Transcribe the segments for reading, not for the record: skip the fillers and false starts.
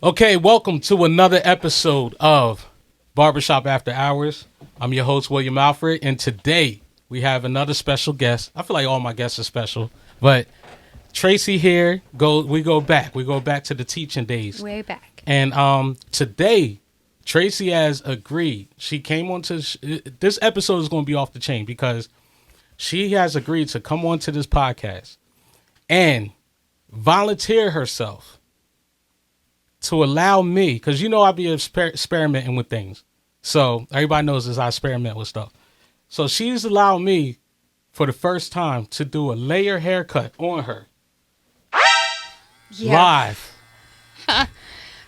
Okay, welcome to another episode of Barbershop After Hours. I'm your host, William Alfred, and today we have another special guest. I feel like all my guests are special, but Tracey here. We go back to the teaching days. Way back. And today, Tracey has agreed. She came onto this episode is going to be off the chain because she has agreed to come onto this podcast and volunteer herself to allow me, because I'll be experimenting with things. So everybody knows this, I experiment with stuff. So she's allowed me for the first time to do a layer haircut on her. Yeah. Live.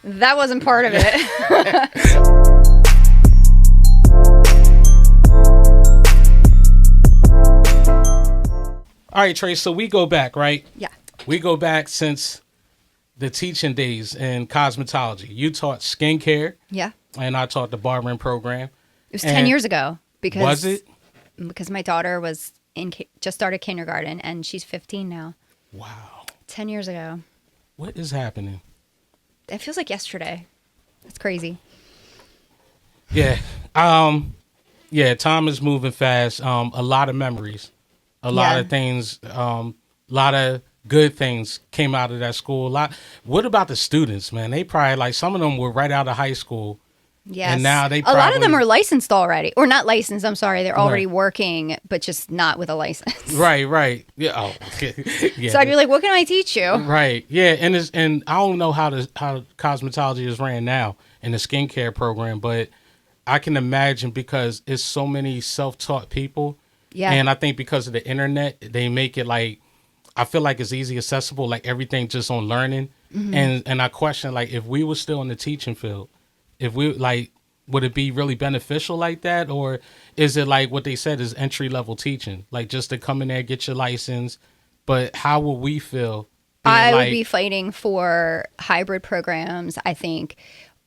That wasn't part of it. All right, Trace, so we go back, right? Yeah. We go back since the teaching days in cosmetology. You taught skincare. Yeah. And I taught the barbering program. It was 10 years ago. Because was it? Because my daughter was just started kindergarten and she's 15 now. Wow. 10 years ago. What is happening? It feels like yesterday. It's crazy. Yeah. Yeah, time is moving fast. A lot of memories. A lot of things. A lot of good things came out of that school. What about the students, man? They probably, some of them were right out of high school. Yes. And now they a lot of them are licensed already. Or not licensed, I'm sorry. They're already Right. working, but just not with a license. Right. Yeah. Oh, yeah. So I'd be like, what can I teach you? Right. Yeah. And I don't know how cosmetology is ran now in the skincare program, but I can imagine because it's so many self-taught people. Yeah. And I think because of the internet, they make it I feel like it's easy accessible, like everything just on learning. Mm-hmm. And I question, if we were still in the teaching field, if we would it be really beneficial like that? Or is it like what they said is entry level teaching, just to come in there, get your license? But how will we feel? I would be fighting for hybrid programs. I think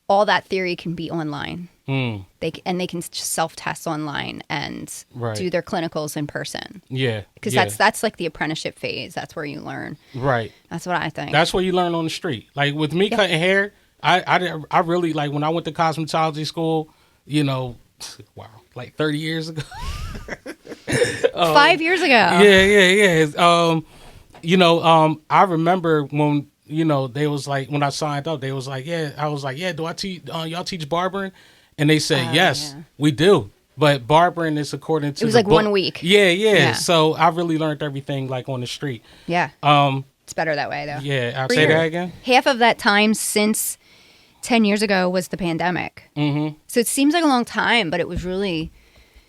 all that theory can be online. They can just self-test online and do their clinicals in person. Yeah. Because that's like the apprenticeship phase. That's where you learn. Right. That's what I think. That's where you learn on the street. Like with me cutting hair, I really, when I went to cosmetology school, wow, 30 years ago. 5 years ago. Yeah. I remember when, they was when I signed up, they was I was do I teach, y'all teach barbering? And they said, yes, we do. But barbering is according to it was 1 week. Yeah. So I really learned everything on the street. Yeah. It's better that way though. Yeah. I'll say that again. Half of that time since 10 years ago was the pandemic. Mm-hmm. So it seems like a long time, but it was really...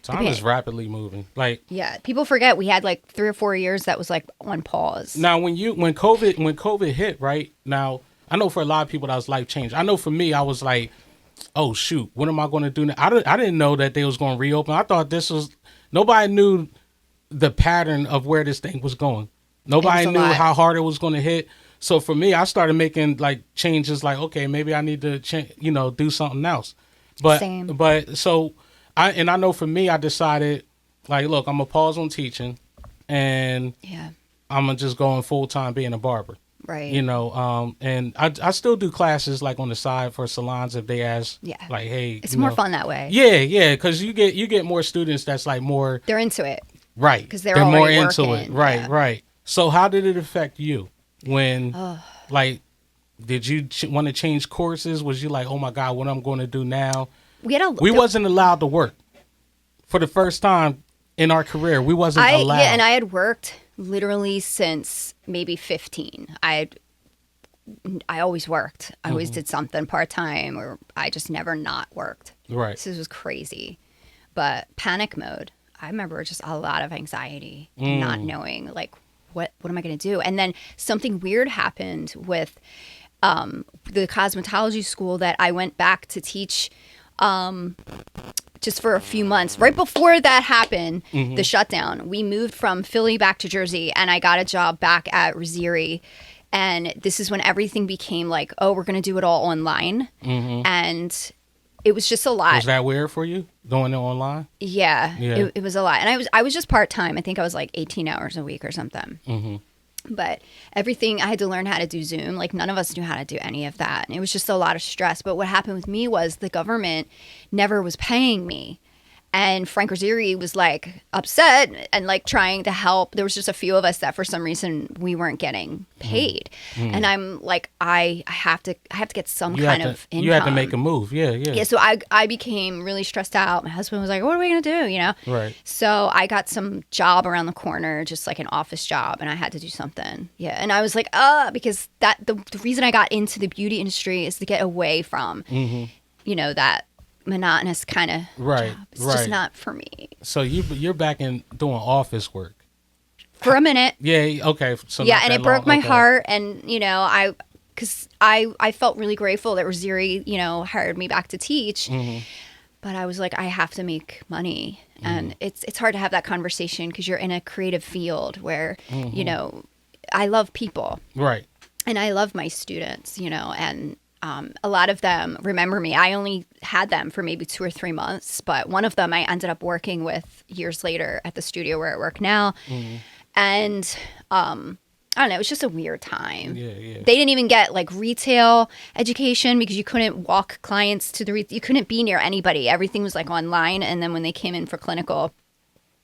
Time is rapidly moving. Yeah, people forget we had 3 or 4 years that was on pause. Now, when COVID hit, right? Now, I know for a lot of people that was life changing. I know for me, I was like, oh shoot, what am I going to do now? I didn't know that they was going to reopen. I thought nobody knew the pattern of where this thing was going. Nobody knew how hard it was going to hit. So for me, I started making changes. Okay, maybe I need to do something else. But Same. But so. I know for me, I decided, look, I'm going to pause on teaching, and I'm going to just go in full-time being a barber. Right. And I still do classes, on the side for salons if they ask, hey. It's more fun that way. Yeah, because you get more students that's, more. They're into it. Right. Because they're more into working. it. Right. So how did it affect you when, did you want to change courses? Was you oh, my God, what I'm going to do now? We wasn't allowed to work for the first time in our career. We wasn't allowed. Yeah, and I had worked literally since maybe 15. I always worked. I always did something part-time, or I just never not worked. Right. This was crazy. But panic mode, I remember just a lot of anxiety, not knowing what am I going to do? And then something weird happened with the cosmetology school that I went back to teach just for a few months. Right before that happened, the shutdown, we moved from Philly back to Jersey, and I got a job back at Riziri. And this is when everything became oh, we're going to do it all online. And it was just a lot. Was that weird for you, doing it online? Yeah. It was a lot. And I was just part-time. I think I was 18 hours a week or something. But everything, I had to learn how to do Zoom. Like, none of us knew how to do any of that. And it was just a lot of stress. But what happened with me was the government never was paying me. And Frank Rosieri was like upset and like trying to help. There was just a few of us that for some reason we weren't getting paid. And I'm like, I have to get some kind of income. You had to make a move. Yeah. So I became really stressed out. My husband was like, what are we going to do? You know? Right. So I got some job around the corner, just like an office job, and I had to do something. Yeah. And I was like, because the reason I got into the beauty industry is to get away from, you know, that monotonous kind of job. It's just not for me. So you're back in doing office work for a minute. Yeah. Okay. So yeah, and it broke my heart, and you know, I felt really grateful that Rosieri, you know, hired me back to teach. But I was like, I have to make money, and it's hard to have that conversation because you're in a creative field where you know, I love people, right, and I love my students, you know, and a lot of them remember me. I only had them for maybe 2 or 3 months, but one of them I ended up working with years later at the studio where I work now. And I don't know, it was just a weird time. Yeah. They didn't even get like retail education because you couldn't walk clients to the you couldn't be near anybody. Everything was like online. And then when they came in for clinical,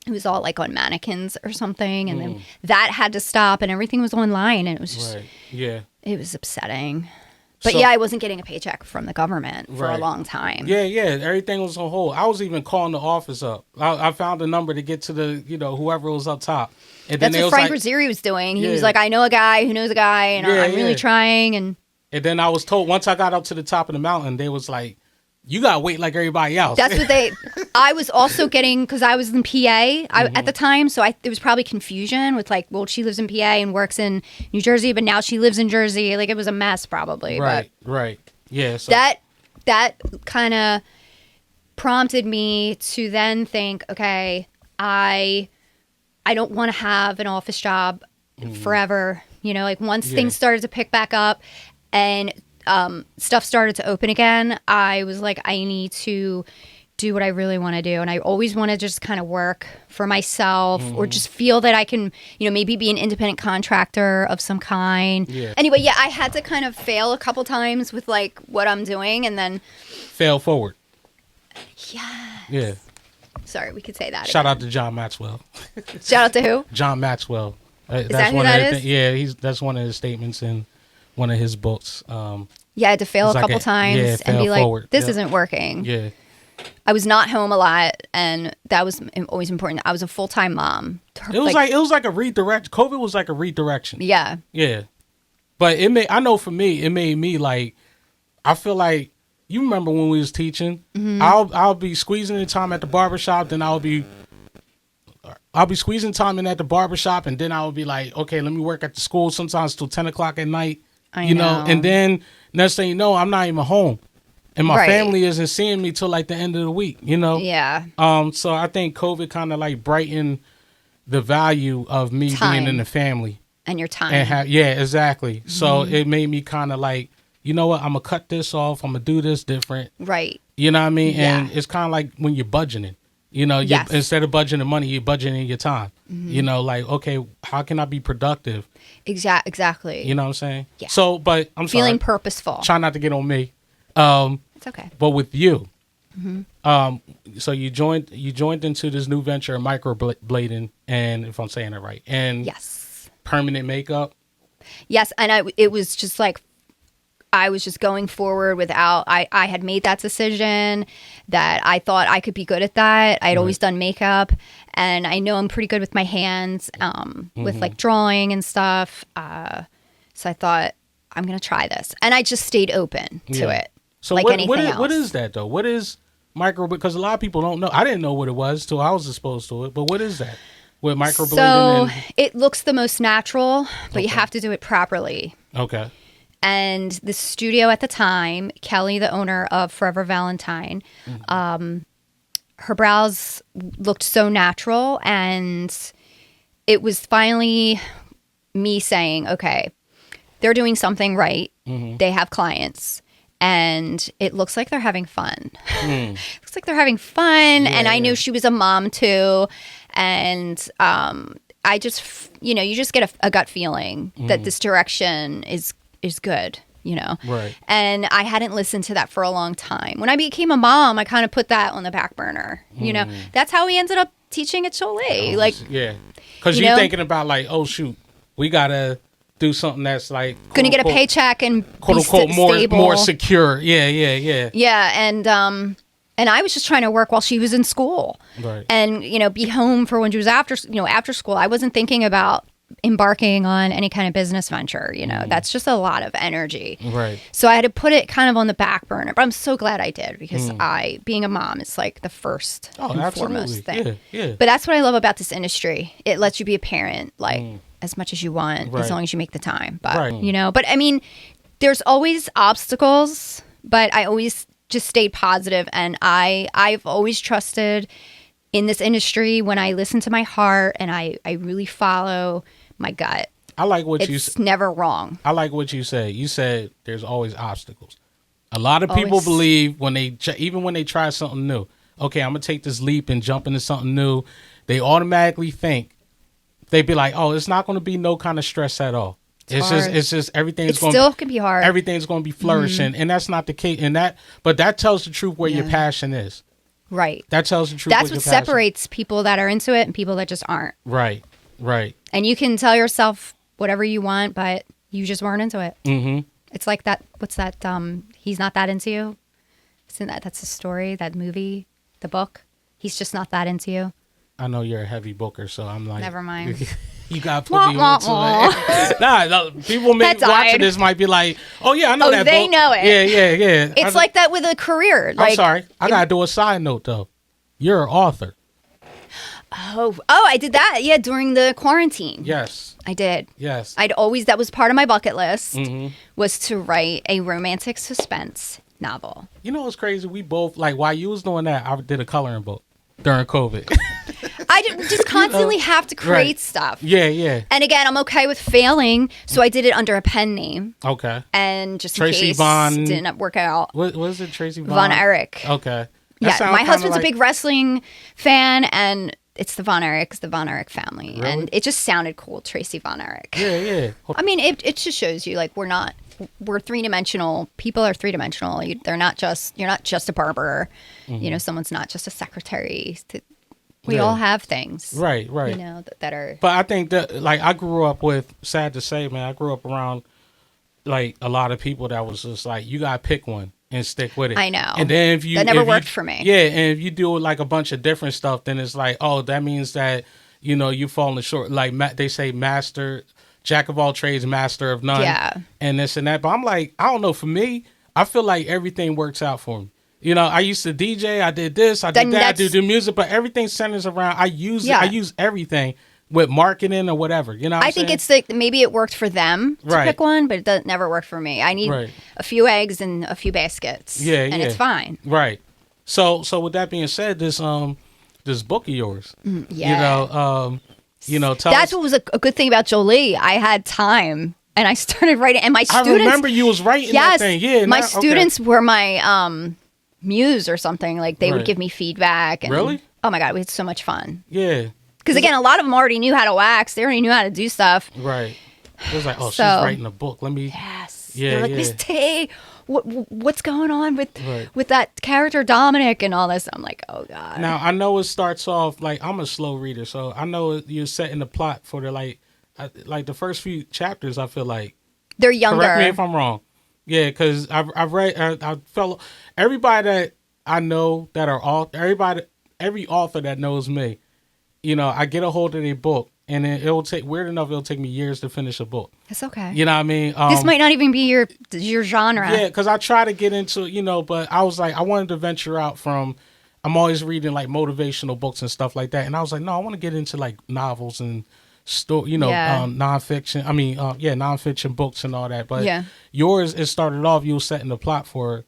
it was all like on mannequins or something. And then that had to stop and everything was online. And it was just, it was upsetting. But I wasn't getting a paycheck from the government for a long time. Yeah. Everything was on hold. I was even calling the office up. I found a number to get to the, you know, whoever was up top. And that's what Frank Rosieri was doing. He was like, I know a guy who knows a guy, and I'm really trying. And then I was told, once I got up to the top of the mountain, they was like, you got to wait like everybody else. That's what I was also getting, because I was in PA at the time, so there was probably confusion with like, well, she lives in PA and works in New Jersey, but now she lives in Jersey. Like, it was a mess probably. Right. Yeah. So. That kind of prompted me to then think, okay, I don't want to have an office job forever. You know, like once things started to pick back up and stuff started to open again, I was like, I need to do what I really want to do. And I always want to just kind of work for myself or just feel that I can, you know, maybe be an independent contractor of some kind. Yeah. Anyway, I had to kind of fail a couple times with like what I'm doing and then fail forward. Yes. Yeah. Sorry, we could say that. Shout out to John Maxwell. Shout out to who? John Maxwell. Is that who that is? Yeah, that's one of his statements in one of his books. I had to fail a couple times and be like, this isn't working. Yeah. I was not home a lot, and that was always important. I was a full-time mom. It was like a redirect. COVID was like a redirection. Yeah. Yeah. But I know for me, it made me like, I feel like, you remember when we was teaching, I'll be squeezing in time at the barbershop, then I'll be squeezing time in at the barbershop, and then I'll be like, okay, let me work at the school sometimes till 10 o'clock at night. I know. And then next thing you know, I'm not even home. And my family isn't seeing me till like the end of the week, you know? Yeah. So I think COVID kind of like brightened the value of me being in the family. And your time. Exactly. So it made me kind of like, you know what, I'm going to cut this off. I'm going to do this different. Right. You know what I mean? Yeah. And it's kind of like when you're budgeting. You know, instead of budgeting money, you're budgeting your time. You know, like, okay, how can I be productive? Exactly. You know what I'm saying? Yeah. So, but I'm feeling purposeful. Try not to get on me. It's okay. But with you, so you joined into this new venture, microblading, and if I'm saying it right, and permanent makeup. Yes, and it was just like I was just going forward without. I had made that decision that I thought I could be good at that. I'd always done makeup, and I know I'm pretty good with my hands, with like drawing and stuff. So I thought I'm gonna try this, and I just stayed open to it. So like anything else. What is that though? What is micro? Because a lot of people don't know. I didn't know what it was till I was exposed to it. But what is that? With microblading? So it looks the most natural, but you have to do it properly. Okay. And the studio at the time, Kelly, the owner of Forever Valentine, her brows looked so natural, and it was finally me saying, okay, they're doing something right. They have clients. And it looks like they're having fun. Looks like they're having fun. And I knew she was a mom too. And I just, you know, you just get a gut feeling that this direction is good, you know? Right. And I hadn't listened to that for a long time. When I became a mom, I kind of put that on the back burner, you know? That's how we ended up teaching at Cholet. Like, yeah. Because you're thinking about like, oh, shoot, we got to do something that's like going to get a paycheck and quote be unquote stable. more secure. Yeah. Yeah, and I was just trying to work while she was in school, Right. and you know, be home for when she was after school. I wasn't thinking about embarking on any kind of business venture. You know, that's just a lot of energy. Right. So I had to put it kind of on the back burner. But I'm so glad I did because being a mom is like the first and foremost thing. Yeah. But that's what I love about this industry. It lets you be a parent like as much as you want, as long as you make the time. But you know, but I mean, there's always obstacles, but I always just stayed positive, and I've always trusted in this industry when I listen to my heart and I really follow my gut. I like what you It's never wrong. I like what you said. You said there's always obstacles. A lot of people believe when even when they try something new, okay, I'm gonna take this leap and jump into something new, they automatically think, they'd be like, oh, it's not gonna be no kind of stress at all. It's just everything's going. It still can be hard. Everything's going to be flourishing, and that's not the case. But that tells the truth where your passion is. Right. That tells the truth. That's what separates people that are into it and people that just aren't. Right. And you can tell yourself whatever you want, but you just weren't into it. Mm-hmm. It's like that. What's that? He's not that into you. Isn't that? That's a story. That movie, the book. He's just not that into you. I know you're a heavy booker, so I'm like, never mind. You got to put me on to it. Nah, people watching this might be like, oh, yeah, I know that they book. know it. Yeah. It's like that with a career. I'm sorry. I got to do a side note, though. You're an author. Oh, I did that. Yeah, during the quarantine. Yes. I did. Yes. That was part of my bucket list, was to write a romantic suspense novel. You know what's crazy? We both, like, while you was doing that, I did a coloring book during COVID. I just constantly have to create stuff. Yeah. And again, I'm okay with failing, so I did it under a pen name. Okay. And just Tracy in case Von... didn't work out. What is it, Tracy Von Erich. Okay. Yeah, my husband's a big wrestling fan, and it's the Von Erich family. Really? And it just sounded cool, Tracy Von Erich. Yeah. I mean, it just shows you, like, we're three-dimensional. People are three-dimensional. You're not just a barber. You know, someone's not just a secretary. We all have things. Right. You know, that are... But I think that, like, I grew up with, sad to say, man, I grew up around, like, a lot of people that was just like, you got to pick one and stick with it. I know. And then that never worked for me. Yeah, and if you do like a bunch of different stuff, then it's like, oh, that means that, you know, you're falling short. Like, they say jack of all trades, master of none. Yeah. And this and that. But I'm like, I don't know. For me, I feel like everything works out for me. You know, I used to DJ, I did this, I did that, I do music, but everything centers around, I use everything with marketing or whatever. You know what I think it's like, maybe it worked for them to pick one, but it never worked for me. I need a few eggs and a few baskets. And it's fine. Right. So with that being said, this book of yours, you know, that's what was a good thing about Jolie. I had time. And I started writing, and my students... I remember you was writing that thing. Yeah, my students were my muse or something. Like, they would give me feedback. And, really? Oh, my God. We had so much fun. Yeah. Because, again, a lot of them already knew how to wax. They already knew how to do stuff. Right. It was like, oh, she's writing a book. Let me... Yes. Yeah, they're like, Miss Tay, what's going on with that character Dominic and all this? I'm like, oh, God. Now, I know it starts off, like, I'm a slow reader, so I know you're setting the plot for the, like the first few chapters, I feel like. They're younger. Correct me if I'm wrong. Yeah, because I've read, I felt, everybody that I know that are every author that knows me, you know, I get a hold of their book, and then it'll take me years to finish a book. That's okay. You know what I mean? This might not even be your genre. Yeah, because I try to get into, you know, but I was like, I wanted to venture out from, I'm always reading like motivational books and stuff like that. And I was like, no, I want to get into like novels and nonfiction. I mean, nonfiction books and all that. But yours, it started off, you were setting the plot for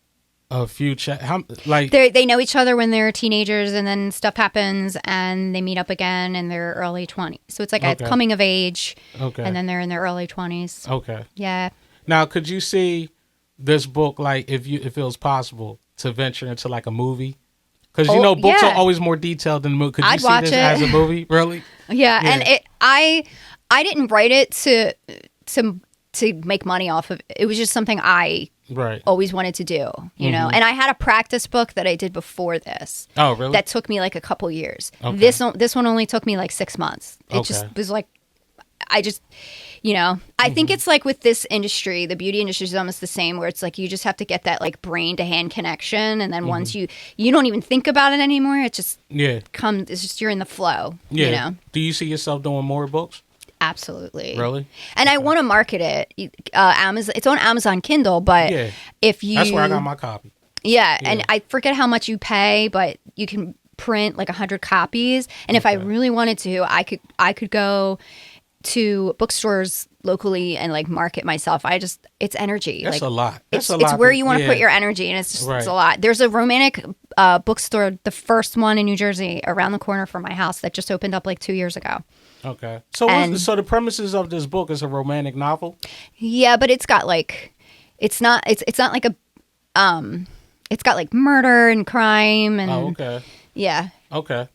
a few they know each other when they're teenagers, and then stuff happens and they meet up again in their early 20s. So it's like a coming of age, and then they're in their early 20s. Okay. Yeah. Now, could you see this book, like, if it was possible to venture into like a movie Because you know books are always more detailed than the movie. Could you see this as a movie? Really? Yeah, and I didn't write it to make money off of it. It was just something I always wanted to do, you know. And I had a practice book that I did before this. Oh, really? That took me like a couple years. Okay. This one only took me like 6 months. It just was like, I just, you know, I think it's like with this industry, the beauty industry is almost the same, where it's like you just have to get that like brain to hand connection, and then once you don't even think about it anymore, it just comes. It's just you're in the flow. Yeah. You know. Do you see yourself doing more books? Absolutely. Really? And I want to market it. Amazon. It's on Amazon Kindle, but if you, that's where I got my copy. Yeah, and I forget how much you pay, but you can print like 100 copies. And if I really wanted to, I could go to bookstores locally and like market myself. It's energy. That's like, a lot. That's it's where you want to put your energy, and it's just it's a lot. There's a romantic bookstore, the first one in New Jersey, around the corner from my house, that just opened up like 2 years ago. Okay. So the premises of this book is a romantic novel? Yeah, but it's got like it's not like a it's got like murder and crime and okay. Yeah. Okay.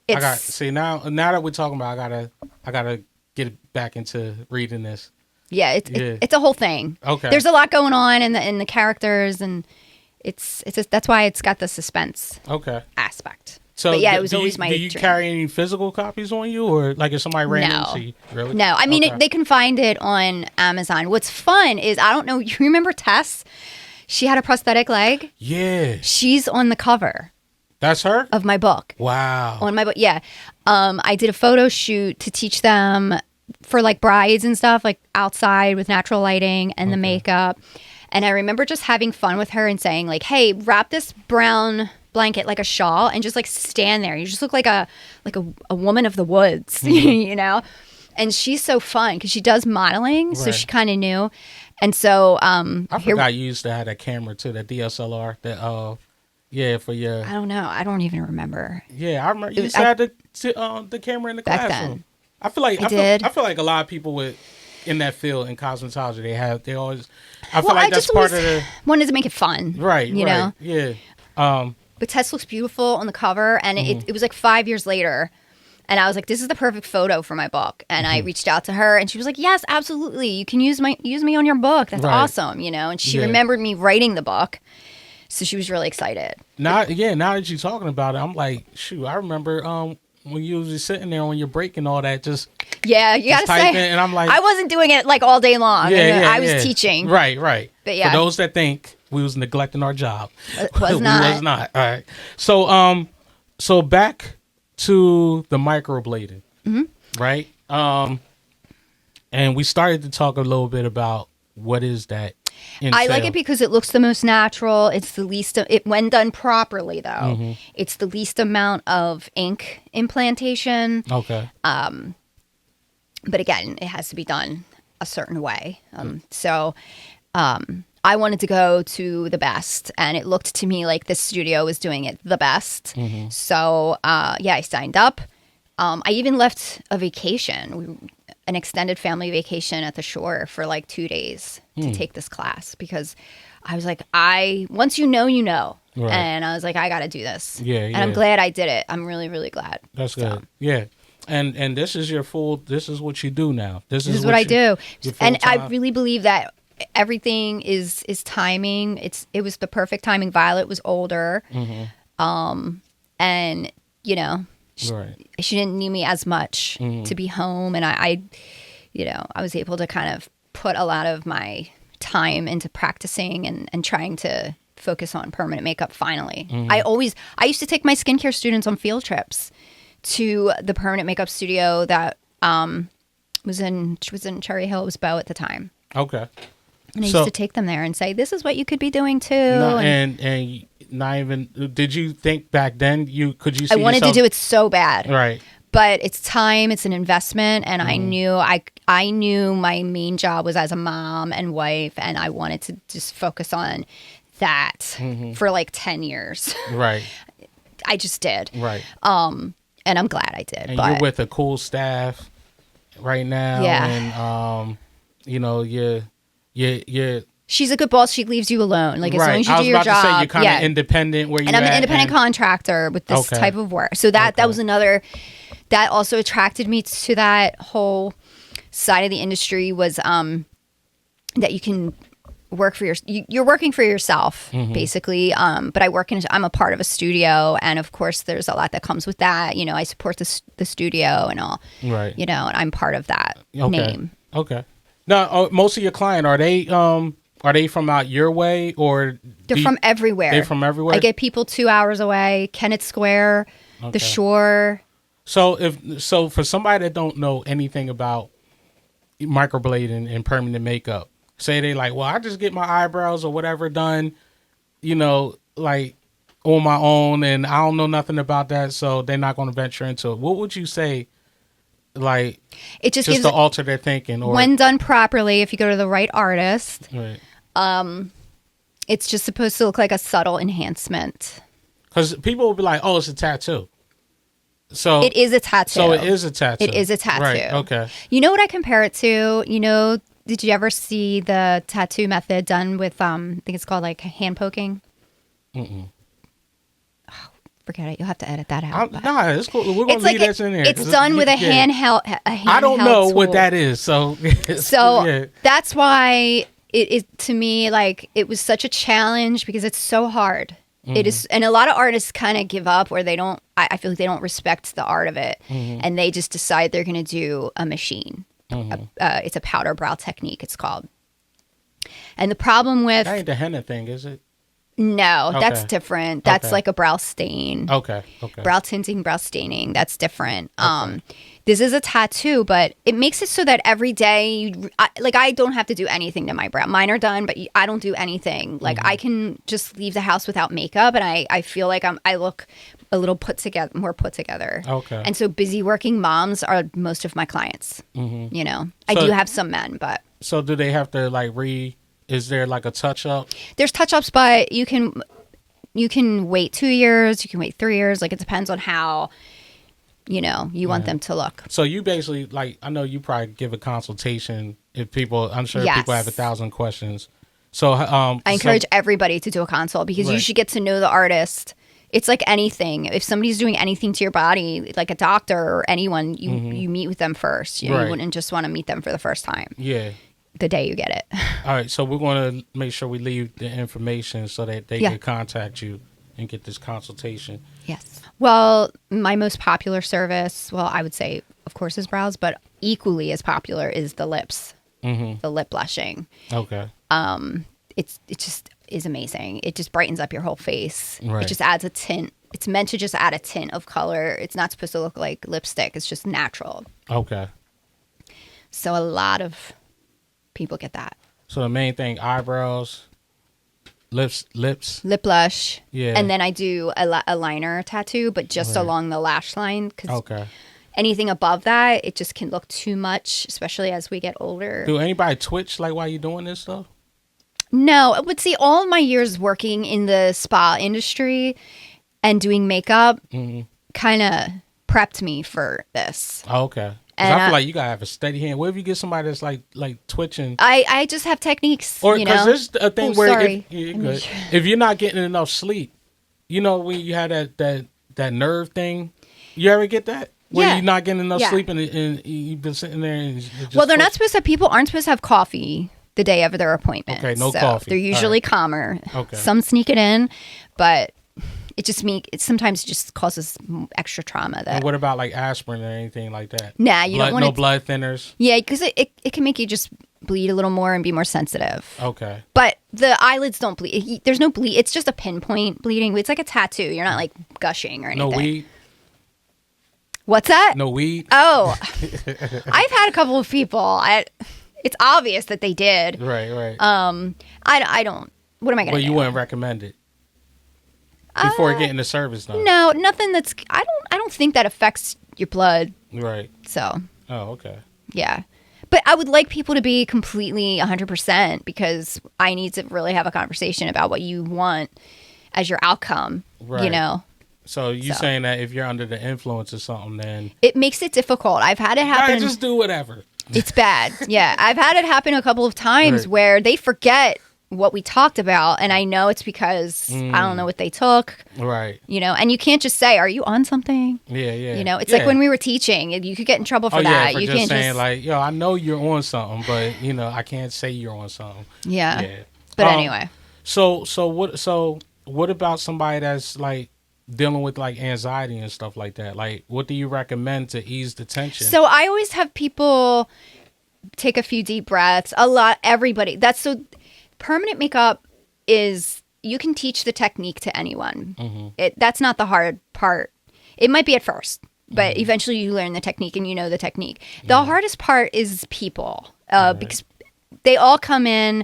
Now that we're talking about, I gotta get back into reading this. Yeah, it's a whole thing. Okay. There's a lot going on in the characters, and it's just, that's why it's got the suspense aspect. So but yeah, it was always my dream. Do you dream. carry any physical copies on you, or like if somebody ran into you? Really? No, I mean they can find it on Amazon. What's fun is, I don't know, you remember Tess? She had a prosthetic leg. Yeah. She's on the cover. That's her? Of my book. Wow. On my book, yeah. I did a photo shoot to teach them for like brides and stuff, like outside with natural lighting and the makeup. And I remember just having fun with her and saying like, hey, wrap this brown blanket like a shawl and just like stand there. You just look like a woman of the woods, you know? And she's so fun because she does modeling, so she kind of knew. And so I forgot you used to have that camera too, that DSLR, that for your... I don't know. I don't even remember. Yeah, I remember you used to have the camera in the back classroom. then. I feel like a lot of people in that field in cosmetology, they always... I feel like that's part of the... wanted to make it fun. Right, you know? Yeah. But Tess looks beautiful on the cover, and it was like 5 years later. And I was like, this is the perfect photo for my book. And I reached out to her, and she was like, yes, absolutely. You can use me on your book. That's awesome, you know? And she remembered me writing the book. So she was really excited. Now that you're talking about it, I'm like, shoot, I remember when you was just sitting there on your break and all that, just... Yeah, you gotta say, and I'm like... I wasn't doing it like all day long. I was teaching. Right. But yeah. For those that think we was neglecting our job. Was not. We was not. All right. So back to the microblading, right? And we started to talk a little bit about what is that entail. I like it because it looks the most natural. It's the least, when done properly though, it's the least amount of ink implantation. Okay. But again, it has to be done a certain way. I wanted to go to the best, and it looked to me like this studio was doing it the best. So, I signed up. I even left a vacation, an extended family vacation at the shore for like 2 days to take this class, because I was like, once you know, you know. Right. And I was like, I got to do this. Yeah. And I'm glad I did it. I'm really, really glad. That's good. Yeah. And this is this is what you do now. This is what I do. And I really believe that everything is timing. It was the perfect timing. Violet was older. And you know, she didn't need me as much to be home, and I was able to kind of put a lot of my time into practicing and trying to focus on permanent makeup finally. I used to take my skincare students on field trips to the permanent makeup studio that was in Cherry Hill. It was Beau at the time. Okay. And I used to take them there and say, this is what you could be doing too. No, and not even, did you think back then could you see I wanted to do it so bad. Right. But it's time, it's an investment, and I knew my main job was as a mom and wife, and I wanted to just focus on that for like 10 years. Right. I just did. Right. And I'm glad I did. And you're with a cool staff right now. Yeah. And you're she's a good boss. She leaves you alone. Like as long Right. as you I do was your about to say job. you're kind of independent where you And I'm an at, independent contractor with this Okay. type of work. So that Okay. was another that also attracted me to that whole side of the industry was that you can work for you're working for yourself basically. But I'm a part of a studio, and of course there's a lot that comes with that. You know, I support the studio and all. Right. You know, and I'm part of that name. Okay. Now, most of your client are they from out your way, or They're from everywhere. They're from everywhere. I get people 2 hours away, Kennett Square, the Shore. So for somebody that don't know anything about microblading and permanent makeup, say they like, well, I just get my eyebrows or whatever done, you know, like on my own, and I don't know nothing about that, so they're not going to venture into it. What would you say, like, it just gives to alter their thinking? Or when done properly, if you go to the right artist, right. it's just supposed to look like a subtle enhancement. Because people will be like, oh, it's a tattoo. So it is a tattoo. So it is a tattoo. It is a tattoo. Right. Okay. You know what I compare it to? You know, did you ever see the tattoo method done with I think it's called like hand poking? Mm-mm. Oh, forget it. You'll have to edit that out. Nah, it's cool. We're gonna leave that in there. It's done with a handheld. I don't know tool. what that is. So that's why it is to me like it was such a challenge because it's so hard. It is, and a lot of artists kind of give up where they don't. I feel like they don't respect the art of it, and they just decide they're going to do a machine. It's a powder brow technique. It's called. And the problem with that ain't the henna thing, is it? No, that's different. That's like a brow stain. Okay. Brow tinting, brow staining. That's different. This is a tattoo, but it makes it so that every day, I don't have to do anything to my brow. Mine are done, but I don't do anything. Like I can just leave the house without makeup, and I feel like I look a little more put together. Okay. And so busy working moms are most of my clients. You know, I do have some men, but so do they have to like is there like a touch up? There's touch ups, but you can wait 2 years, you can wait 3 years. Like it depends on how you want them to look. So you basically, like, I know you probably give a consultation if people, I'm sure people have 1,000 questions. So I encourage everybody to do a consult because you should get to know the artist. It's like anything. If somebody's doing anything to your body, like a doctor or anyone, you meet with them first. You wouldn't just want to meet them for the first time. Yeah. The day you get it. All right. So we're going to make sure we leave the information so that they can contact you and get this consultation. Yes. Well, my most popular service, I would say, of course, is brows, but equally as popular is the lips, the lip blushing. Okay. It just is amazing. It just brightens up your whole face. Right. It just adds a tint. It's meant to just add a tint of color. It's not supposed to look like lipstick. It's just natural. Okay. So a lot of people get that. So the main thing, eyebrows, lips, lip blush, yeah, and then I do a liner tattoo, but just along the lash line. Cause anything above that, it just can look too much, especially as we get older. Do anybody twitch like while you doing this stuff? No, I would see all of my years working in the spa industry and doing makeup kind of prepped me for this. Oh, okay. And I feel like you gotta have a steady hand. What if you get somebody that's like twitching? I just have techniques, or because there's a thing where if you're not getting enough sleep, when you had that nerve thing, you ever get that where you're not getting enough sleep and you've been sitting there and they're not supposed to. People aren't supposed to have coffee the day of their appointment. Okay, no coffee. They're usually calmer. Okay, some sneak it in, but. It sometimes just causes extra trauma. And what about like aspirin or anything like that? Nah, you don't want no blood thinners. Yeah, because it can make you just bleed a little more and be more sensitive. Okay. But the eyelids don't bleed. There's no bleed. It's just a pinpoint bleeding. It's like a tattoo. You're not like gushing or anything. No weed. What's that? No weed. Oh, I've had a couple of people. It's obvious that they did. Right. I don't. What am I gonna do? Well, you wouldn't recommend it. Before getting the service done. No, nothing that's I don't think that affects your blood. Right. So. Oh, okay. Yeah. But I would like people to be completely 100% because I need to really have a conversation about what you want as your outcome, right. So you're saying that if you're under the influence of something, then it makes it difficult. I've had it happen. Just do whatever. It's bad. Yeah. I've had it happen a couple of times where they forget what we talked about, and I know it's because I don't know what they took, right? And you can't just say, "Are you on something?" Yeah. It's like when we were teaching, you could get in trouble for that. For you just can't saying like, "Yo, I know you're on something, but I can't say you're on something." Yeah. But anyway. So what about somebody that's like dealing with like anxiety and stuff like that? Like, what do you recommend to ease the tension? So I always have people take a few deep breaths. Everybody. Permanent makeup is, you can teach the technique to anyone. That's not the hard part. It might be at first, but eventually you learn the technique and you know the technique. The hardest part is people, because they all come in.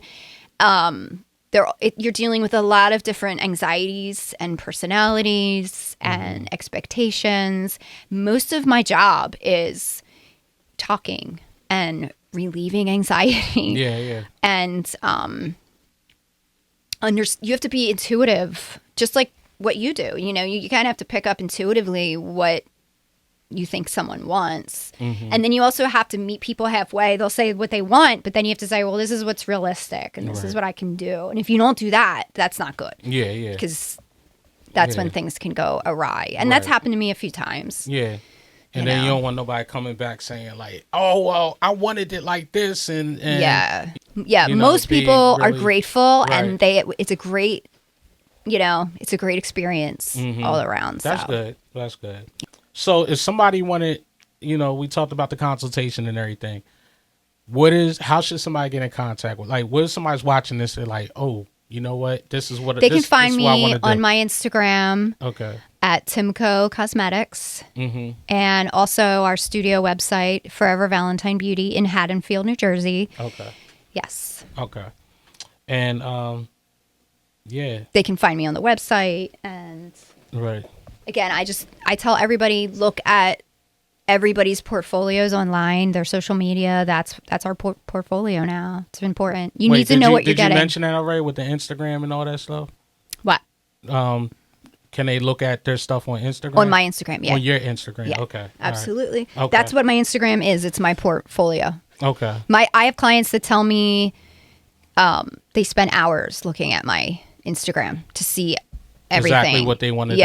You're dealing with a lot of different anxieties and personalities and expectations. Most of my job is talking and relieving anxiety. And you have to be intuitive, just like what you do. You kind of have to pick up intuitively what you think someone wants. And then you also have to meet people halfway. They'll say what they want, but then you have to say, well, this is what's realistic and this is what I can do. And if you don't do that, that's not good. Because that's when things can go awry. And that's happened to me a few times. And then you don't want nobody coming back saying like, oh, well, I wanted it like this. And most people are grateful, and it's a great, it's a great experience all around. That's good. So if somebody wanted, we talked about the consultation and everything. How should somebody get in contact with? Like, what if somebody's watching this? They're like, oh, you know what? This is what they can find me on my Instagram. Okay. At Timko Cosmetics, and also our studio website, Forever Valentine Beauty in Haddonfield, New Jersey. Okay. Yes. Okay. And they can find me on the website, and again, I tell everybody, look at everybody's portfolios online, their social media. That's our portfolio now. It's important. You need to know what you're getting. Did you mention that already with the Instagram and all that stuff? What? Can they look at their stuff on Instagram? On my Instagram, yeah. On your Instagram, yeah. Okay. Absolutely. Right. Okay. That's what my Instagram is. It's my portfolio. Okay. I have clients that tell me they spend hours looking at my Instagram to see everything. Exactly what they want to do.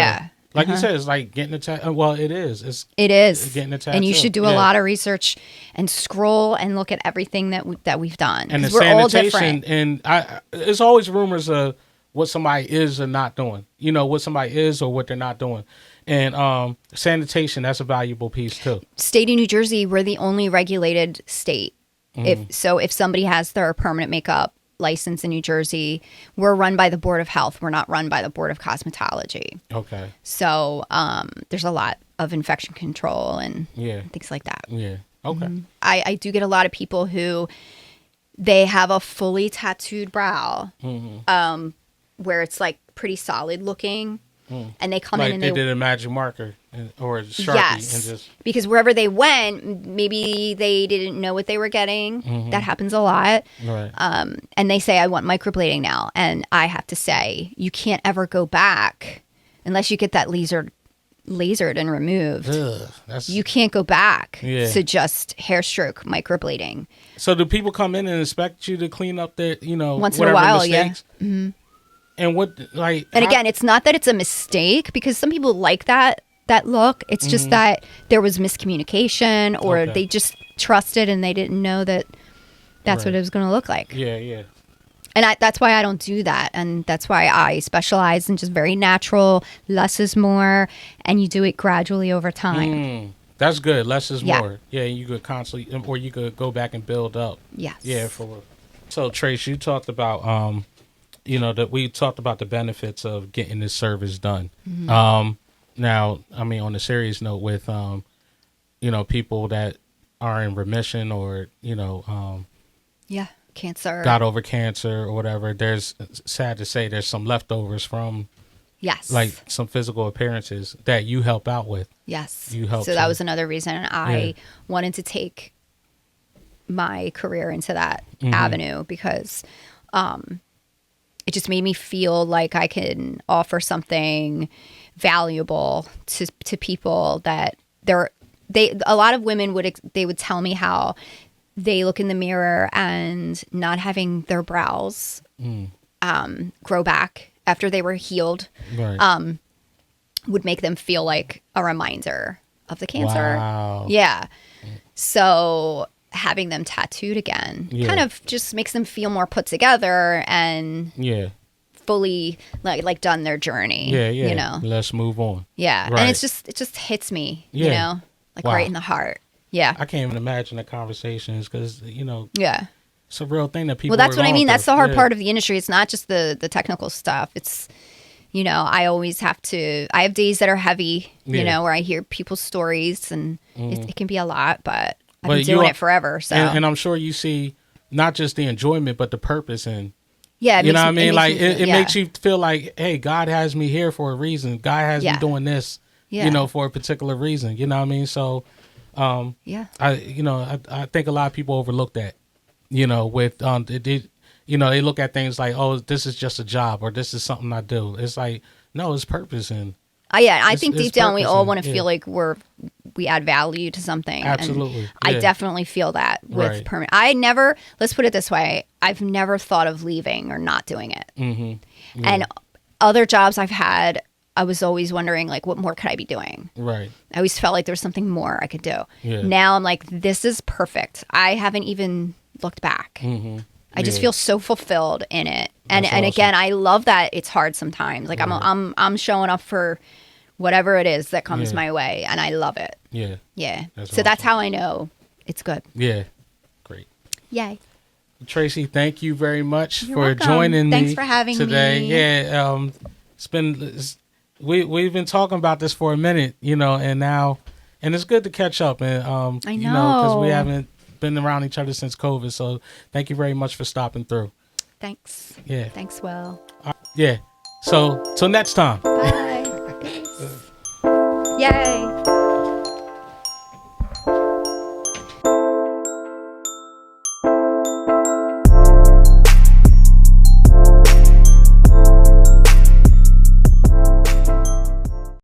Like you said, it's like getting a tattoo. Well, it is. It is. Getting a tattoo. And you should do a lot of research and scroll and look at everything that we've done. And the we're all sanitation. different. And it's always rumors of what somebody is or not doing. What somebody is or what they're not doing. And sanitation, that's a valuable piece too. State of New Jersey, we're the only regulated state. If somebody has their permanent makeup license in New Jersey, we're run by the Board of Health. We're not run by the Board of Cosmetology. Okay. So there's a lot of infection control and things like that. Yeah. Okay. I do get a lot of people who they have a fully tattooed brow, where it's like pretty solid looking, and they come in and they did a magic marker or a Sharpie. Yes, because wherever they went, maybe they didn't know what they were getting. That happens a lot. Right. And they say, I want microblading now. And I have to say, you can't ever go back unless you get that lasered and removed. You can't go back to just hair stroke microblading. So do people come in and expect you to clean up their, once in a while, mistakes? Yeah. And again, it's not that it's a mistake, because some people like that look. It's just that there was miscommunication, or they just trusted and they didn't know that's what it was going to look like. Yeah. And that's why I don't do that. And that's why I specialize in just very natural, less is more, and you do it gradually over time. That's good. Less is more. Yeah, you could constantly, or you could go back and build up. Yes. Yeah, for real. So, Trace, you talked about, that we talked about the benefits of getting this service done. Now, I mean, on a serious note, with, people that are in remission or, cancer, got over cancer or whatever, there's, sad to say, there's some leftovers from, like some physical appearances that you help out with. Yes. You help. So that was another reason I wanted to take my career into that avenue, because it just made me feel like I can offer something valuable to people that a lot of women would tell me how they look in the mirror and not having their brows grow back after they were healed, Right. would make them feel like a reminder of the cancer. Wow. Yeah. So having them tattooed again Yeah. kind of just makes them feel more put together and Yeah. fully like done their journey. Yeah. Yeah. You know? Let's move on. Yeah. Right. And it just hits me, you Yeah. know, like Wow. right in the heart. Yeah. I can't even imagine the conversations because, you know, Yeah. it's a real thing that people Well, that's are what I going mean. That's through. the hard Yeah. part of the industry. It's not just the technical stuff. It's, you know, I always have to, I have days that are heavy, you Yeah. know, where I hear people's stories and it can be a lot, but I've But been doing you- it forever. So, And I'm sure you see not just the enjoyment, but the purpose. And, yeah, it you makes know what I me- mean? Like, it yeah. makes you feel like, hey, God has me here for a reason. God has me Yeah. doing this, Yeah. you know, for a particular reason. You know what I mean? So, Yeah. I think a lot of people overlook that, you know, with, you know, they look at things like, oh, this is just a job or this is something I do. It's like, no, it's purpose. And Yeah, I It's- think it's deep down we purpose all and- want to yeah. feel like we add value to something. and Absolutely, I yeah. definitely feel that with Right. permit. Let's put it this way, I've never thought of leaving or not doing it. Mm-hmm. And other jobs I've had, I was always wondering, like, what more could I be doing? right. I always felt like there was something more I could do. Yeah. Now I'm like, this is perfect. I haven't even looked back. Mm-hmm. I just Yeah. feel so fulfilled in it. And That's and awesome. again, I love that it's hard sometimes. Like I'm showing up for whatever it is that comes Yeah. my way, and I love it. Yeah. Yeah. That's So that's awesome. how I know it's good. Yeah. Great. Yay. Tracy, thank you very much You're for welcome. joining me. Thanks for having today. me. Yeah, we've been talking about this for a minute, you know, and it's good to catch up and I you know, because we know. haven't been around each other since COVID. So thank you very much for stopping through. Thanks. Yeah, Thanks, Will. yeah. So till next time. Bye. Peace. Yay.